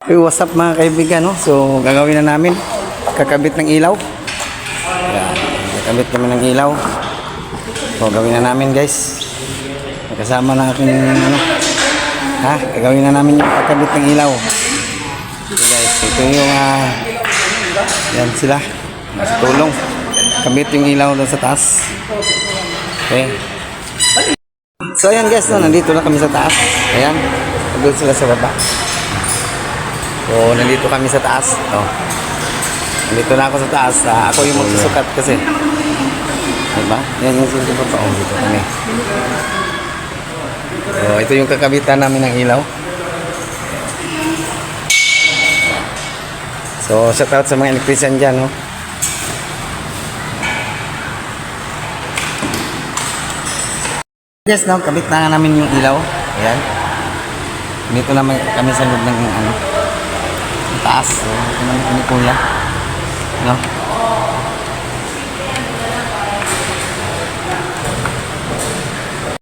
Hey, what's up mga kaibigan, no? So, gagawin na namin. Kakabit ng ilaw. Yan. Kakabit naman ng ilaw. So, gawin na namin, guys. Kasama na aking, ano. Ha? Gagawin na namin yung kakabit ng ilaw. So, guys, ito yung, yan sila. Mas tulong. Kabit yung ilaw doon sa taas. Okay. So, ayan guys, no? Nandito na kami sa taas. Ayan. Doon sila sa baba. So, nandito kami sa taas. Oh. Nandito na ako sa taas. Ako yung magsusukat kasi. Diba? Yan yung susukat pa. Oh, dito kami. So, ito yung kakabitan namin ng ilaw. So, shout out sa mga electrician dyan, no? Yes, no? Kabit na nga namin yung ilaw. Ayan. Dito naman kami sa loob ng ano, taas. So, ito naman ni Kuya. No?